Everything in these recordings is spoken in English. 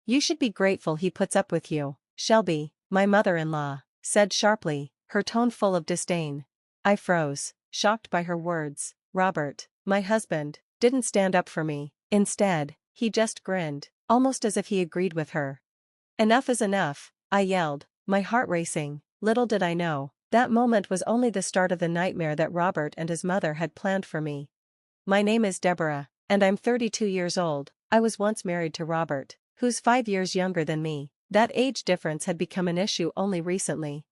You should be grateful he puts up with you, Shelby, my mother-in-law, said sharply, her tone full of disdain. I froze, shocked by her words. Robert, my husband, didn't stand up for me. Instead, he just grinned, almost as if he agreed with her. Enough is enough, I yelled, my heart racing. Little did I know, that moment was only the start of the nightmare that Robert and his mother had planned for me. My name is Deborah, and I'm 32 years old. I was once married to Robert, who's 5 years younger than me. That age difference had become an issue only recently.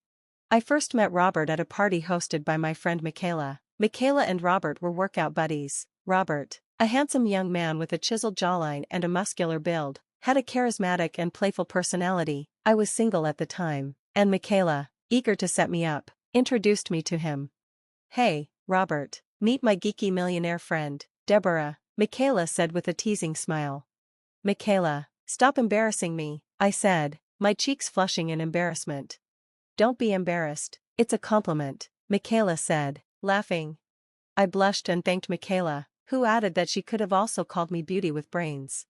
I first met Robert at a party hosted by my friend Michaela. Michaela and Robert were workout buddies. Robert, a handsome young man with a chiseled jawline and a muscular build, had a charismatic and playful personality. I was single at the time, and Michaela, eager to set me up, introduced me to him. Hey, Robert, meet my geeky millionaire friend, Deborah, Michaela said with a teasing smile. Michaela, stop embarrassing me, I said, my cheeks flushing in embarrassment. Don't be embarrassed, it's a compliment, Michaela said, laughing. I blushed and thanked Michaela, who added that she could have also called me beauty with brains.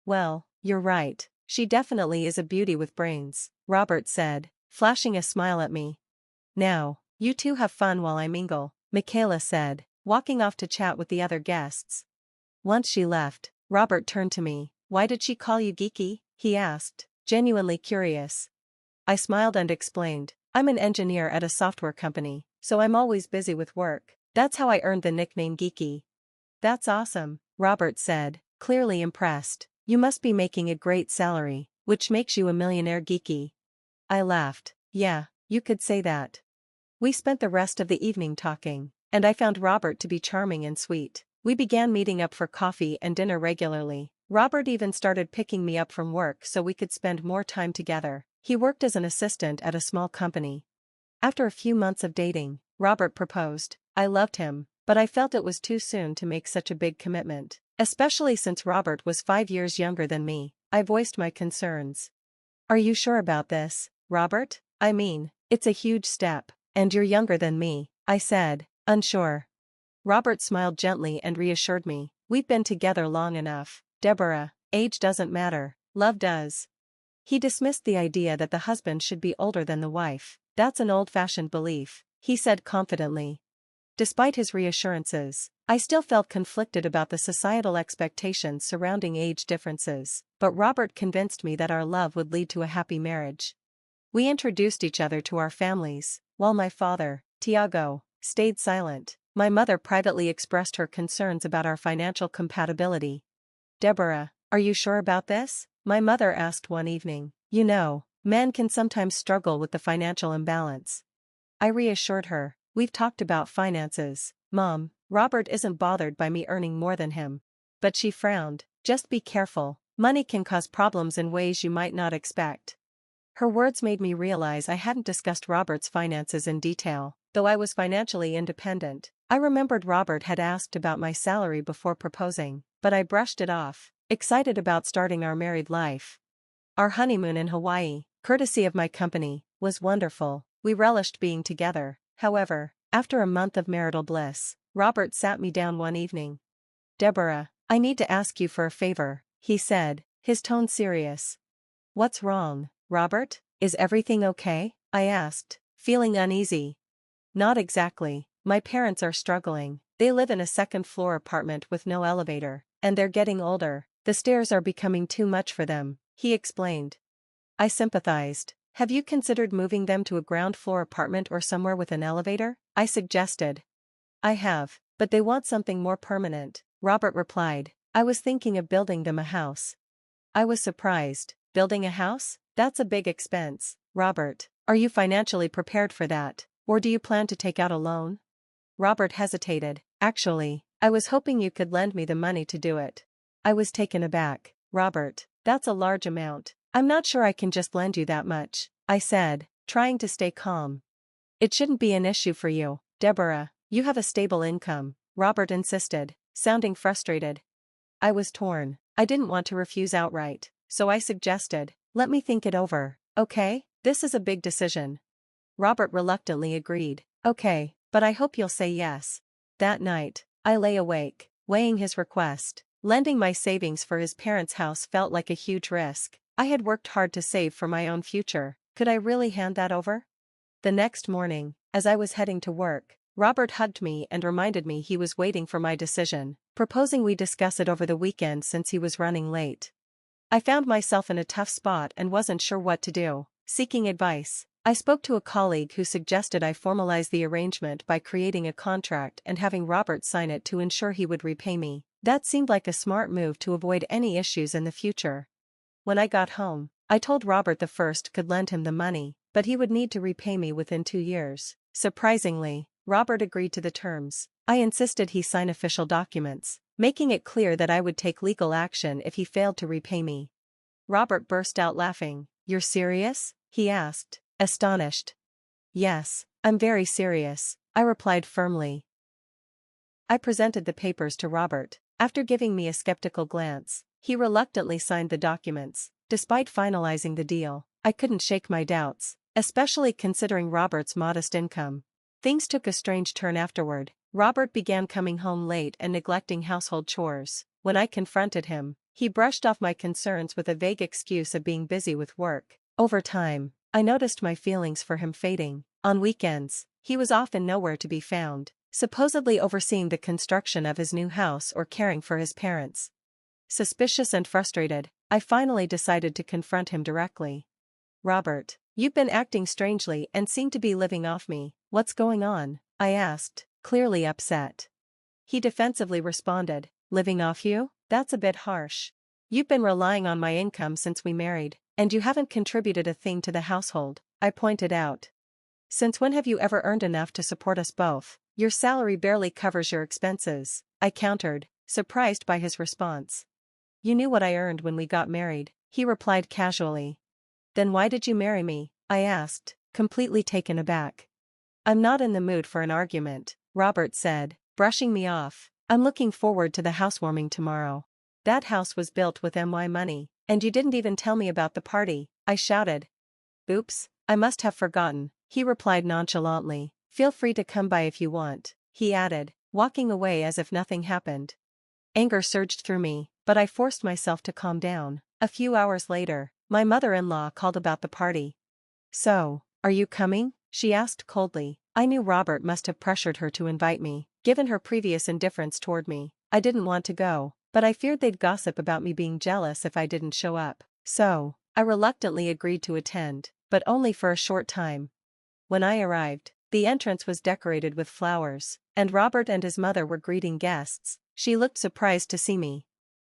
Well, you're right, she definitely is a beauty with brains, Robert said, flashing a smile at me. Now, you two have fun while I mingle, Michaela said, walking off to chat with the other guests. Once she left, Robert turned to me. Why did she call you geeky? He asked, genuinely curious. I smiled and explained, I'm an engineer at a software company, so I'm always busy with work. That's how I earned the nickname geeky. That's awesome, Robert said, clearly impressed. You must be making a great salary, which makes you a millionaire geeky. I laughed. Yeah, you could say that. We spent the rest of the evening talking, and I found Robert to be charming and sweet. We began meeting up for coffee and dinner regularly. Robert even started picking me up from work so we could spend more time together. He worked as an assistant at a small company. After a few months of dating, Robert proposed. I loved him, but I felt it was too soon to make such a big commitment, especially since Robert was 5 years younger than me. I voiced my concerns. Are you sure about this, Robert? I mean, it's a huge step, and you're younger than me, I said, unsure. Robert smiled gently and reassured me. We've been together long enough, Deborah. Age doesn't matter, love does. He dismissed the idea that the husband should be older than the wife. That's an old-fashioned belief, he said confidently. Despite his reassurances, I still felt conflicted about the societal expectations surrounding age differences, but Robert convinced me that our love would lead to a happy marriage. We introduced each other to our families, while my father, Tiago, stayed silent. My mother privately expressed her concerns about our financial compatibility. Deborah, are you sure about this? My mother asked one evening. You know, men can sometimes struggle with the financial imbalance. I reassured her. We've talked about finances, Mom. Robert isn't bothered by me earning more than him. But she frowned. Just be careful, money can cause problems in ways you might not expect. Her words made me realize I hadn't discussed Robert's finances in detail, though I was financially independent. I remembered Robert had asked about my salary before proposing, but I brushed it off, excited about starting our married life. Our honeymoon in Hawaii, courtesy of my company, was wonderful. We relished being together. However, after a month of marital bliss, Robert sat me down one evening. Deborah, I need to ask you for a favor, he said, his tone serious. What's wrong, Robert? Is everything okay? I asked, feeling uneasy. Not exactly. My parents are struggling. They live in a second-floor apartment with no elevator, and they're getting older. The stairs are becoming too much for them, he explained. I sympathized. Have you considered moving them to a ground-floor apartment or somewhere with an elevator? I suggested. I have, but they want something more permanent, Robert replied. I was thinking of building them a house. I was surprised. Building a house? That's a big expense, Robert. Are you financially prepared for that, or do you plan to take out a loan? Robert hesitated. Actually, I was hoping you could lend me the money to do it. I was taken aback. Robert, that's a large amount. I'm not sure I can just lend you that much, I said, trying to stay calm. It shouldn't be an issue for you, Deborah. You have a stable income, Robert insisted, sounding frustrated. I was torn. I didn't want to refuse outright, so I suggested, let me think it over, okay? This is a big decision. Robert reluctantly agreed. Okay, but I hope you'll say yes. That night, I lay awake, weighing his request. Lending my savings for his parents' house felt like a huge risk. I had worked hard to save for my own future. Could I really hand that over? The next morning, as I was heading to work, Robert hugged me and reminded me he was waiting for my decision, proposing we discuss it over the weekend since he was running late. I found myself in a tough spot and wasn't sure what to do. Seeking advice, I spoke to a colleague who suggested I formalize the arrangement by creating a contract and having Robert sign it to ensure he would repay me. That seemed like a smart move to avoid any issues in the future. When I got home, I told Robert the first could lend him the money, but he would need to repay me within 2 years. Surprisingly, Robert agreed to the terms. I insisted he sign official documents, making it clear that I would take legal action if he failed to repay me. Robert burst out laughing. "You're serious?" he asked, astonished. "Yes, I'm very serious," I replied firmly. I presented the papers to Robert. After giving me a skeptical glance, he reluctantly signed the documents. Despite finalizing the deal, I couldn't shake my doubts, especially considering Robert's modest income. Things took a strange turn afterward. Robert began coming home late and neglecting household chores. When I confronted him, he brushed off my concerns with a vague excuse of being busy with work. Over time, I noticed my feelings for him fading. On weekends, he was often nowhere to be found, supposedly overseeing the construction of his new house or caring for his parents. Suspicious and frustrated, I finally decided to confront him directly. "Robert, you've been acting strangely and seem to be living off me. What's going on?" I asked, clearly upset. He defensively responded, "Living off you? That's a bit harsh. You've been relying on my income since we married, and you haven't contributed a thing to the household," I pointed out. "Since when have you ever earned enough to support us both? Your salary barely covers your expenses," I countered, surprised by his response. "You knew what I earned when we got married," he replied casually. "Then why did you marry me?" I asked, completely taken aback. "I'm not in the mood for an argument," Robert said, brushing me off. "I'm looking forward to the housewarming tomorrow." "That house was built with my money, and you didn't even tell me about the party," I shouted. "Oops, I must have forgotten," he replied nonchalantly. "Feel free to come by if you want," he added, walking away as if nothing happened. Anger surged through me, but I forced myself to calm down. A few hours later, my mother-in-law called about the party. "So, are you coming?" she asked coldly. I knew Robert must have pressured her to invite me. Given her previous indifference toward me, I didn't want to go, but I feared they'd gossip about me being jealous if I didn't show up. So, I reluctantly agreed to attend, but only for a short time. When I arrived, the entrance was decorated with flowers, and Robert and his mother were greeting guests. She looked surprised to see me.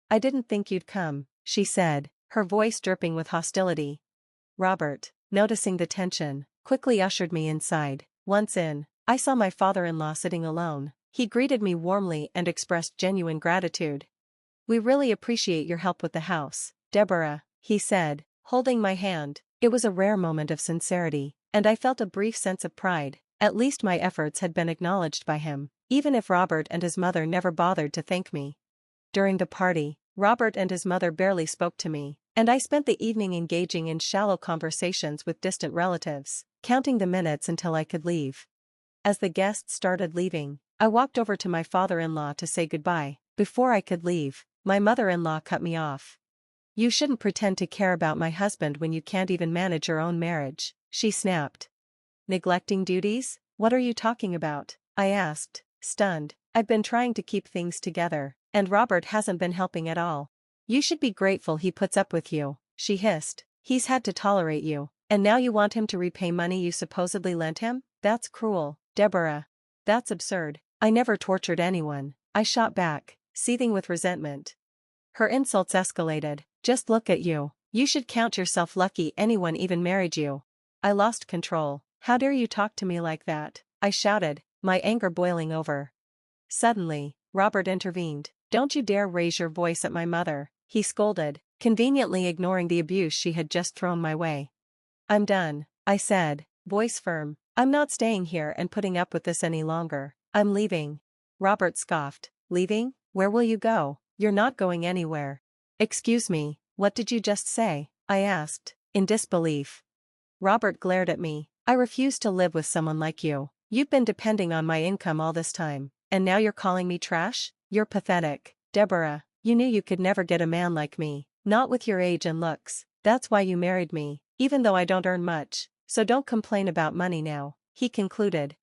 "I didn't think you'd come," she said, her voice dripping with hostility. Robert, noticing the tension, quickly ushered me inside. Once in, I saw my father-in-law sitting alone. He greeted me warmly and expressed genuine gratitude. "We really appreciate your help with the house, Deborah," he said, holding my hand. It was a rare moment of sincerity, and I felt a brief sense of pride. At least my efforts had been acknowledged by him, even if Robert and his mother never bothered to thank me. During the party, Robert and his mother barely spoke to me, and I spent the evening engaging in shallow conversations with distant relatives, counting the minutes until I could leave. As the guests started leaving, I walked over to my father-in-law to say goodbye. Before I could leave, my mother-in-law cut me off. "You shouldn't pretend to care about my husband when you can't even manage your own marriage," she snapped. "Neglecting duties? What are you talking about?" I asked, stunned. "I've been trying to keep things together, and Robert hasn't been helping at all." "You should be grateful he puts up with you," she hissed. "He's had to tolerate you, and now you want him to repay money you supposedly lent him? That's cruel, Deborah. That's absurd." "I never tortured anyone," I shot back, seething with resentment. Her insults escalated. "Just look at you. You should count yourself lucky anyone even married you." I lost control. "How dare you talk to me like that?" I shouted, my anger boiling over. Suddenly, Robert intervened. "Don't you dare raise your voice at my mother," he scolded, conveniently ignoring the abuse she had just thrown my way. "I'm done," I said, voice firm. "I'm not staying here and putting up with this any longer. I'm leaving." Robert scoffed. "Leaving? Where will you go? You're not going anywhere." "Excuse me, what did you just say?" I asked, in disbelief. Robert glared at me. "I refuse to live with someone like you. You've been depending on my income all this time, and now you're calling me trash? You're pathetic, Deborah. You knew you could never get a man like me, not with your age and looks. That's why you married me, even though I don't earn much, so don't complain about money now," he concluded.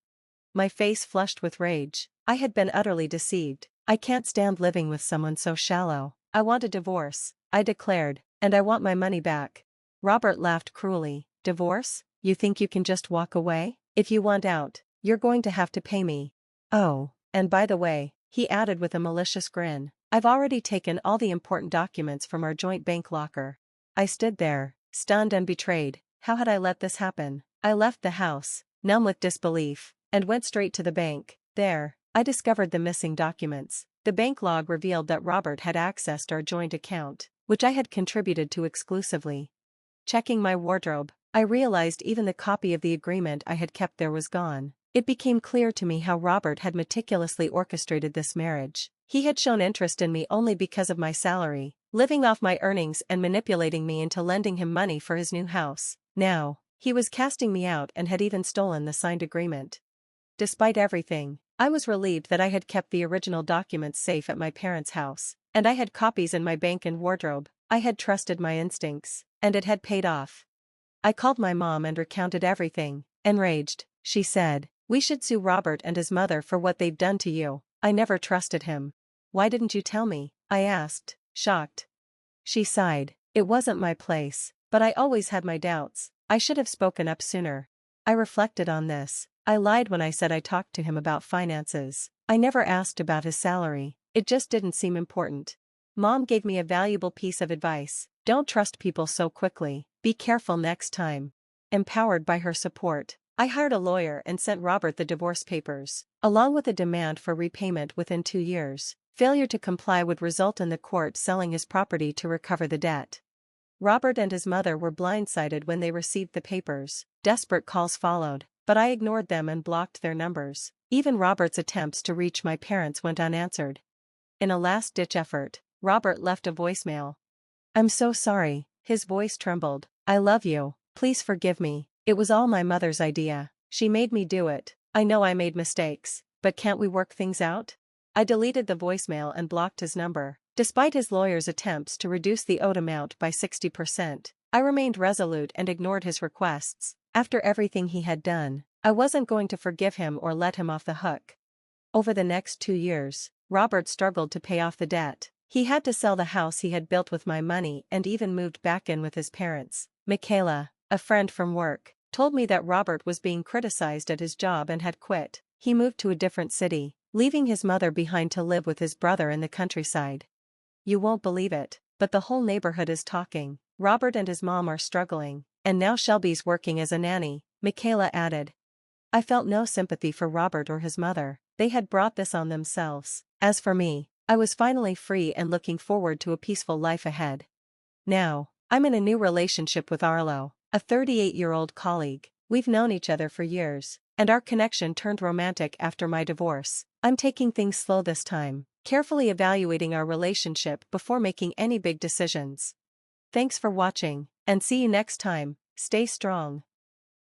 My face flushed with rage. I had been utterly deceived. "I can't stand living with someone so shallow. I want a divorce," I declared, "and I want my money back." Robert laughed cruelly. "Divorce? You think you can just walk away? If you want out, you're going to have to pay me. Oh, and by the way," he added with a malicious grin, "I've already taken all the important documents from our joint bank locker." I stood there, stunned and betrayed. How had I let this happen? I left the house, numb with disbelief, and went straight to the bank. There, I discovered the missing documents. The bank log revealed that Robert had accessed our joint account, which I had contributed to exclusively. Checking my wardrobe, I realized even the copy of the agreement I had kept there was gone. It became clear to me how Robert had meticulously orchestrated this marriage. He had shown interest in me only because of my salary, living off my earnings and manipulating me into lending him money for his new house. Now, he was casting me out and had even stolen the signed agreement. Despite everything, I was relieved that I had kept the original documents safe at my parents' house, and I had copies in my bank and wardrobe. I had trusted my instincts, and it had paid off. I called my mom and recounted everything. Enraged, she said, "We should sue Robert and his mother for what they've done to you. I never trusted him." "Why didn't you tell me?" I asked, shocked. She sighed. "It wasn't my place, but I always had my doubts. I should have spoken up sooner." I reflected on this. I lied when I said I talked to him about finances. I never asked about his salary. It just didn't seem important. Mom gave me a valuable piece of advice: don't trust people so quickly, be careful next time. Empowered by her support, I hired a lawyer and sent Robert the divorce papers, along with a demand for repayment within 2 years. Failure to comply would result in the court selling his property to recover the debt. Robert and his mother were blindsided when they received the papers. Desperate calls followed, but I ignored them and blocked their numbers. Even Robert's attempts to reach my parents went unanswered. In a last-ditch effort, Robert left a voicemail. "I'm so sorry," his voice trembled. "I love you, please forgive me. It was all my mother's idea. She made me do it. I know I made mistakes, but can't we work things out?" I deleted the voicemail and blocked his number. Despite his lawyer's attempts to reduce the owed amount by 60%, I remained resolute and ignored his requests. After everything he had done, I wasn't going to forgive him or let him off the hook. Over the next 2 years, Robert struggled to pay off the debt. He had to sell the house he had built with my money and even moved back in with his parents. Michaela, a friend from work, told me that Robert was being criticized at his job and had quit. He moved to a different city, leaving his mother behind to live with his brother in the countryside. "You won't believe it, but the whole neighborhood is talking. Robert and his mom are struggling, and now Shelby's working as a nanny," Michaela added. I felt no sympathy for Robert or his mother. They had brought this on themselves. As for me, I was finally free and looking forward to a peaceful life ahead. Now, I'm in a new relationship with Arlo, a 38-year-old colleague. We've known each other for years, and our connection turned romantic after my divorce. I'm taking things slow this time, carefully evaluating our relationship before making any big decisions. Thanks for watching, and see you next time. Stay strong.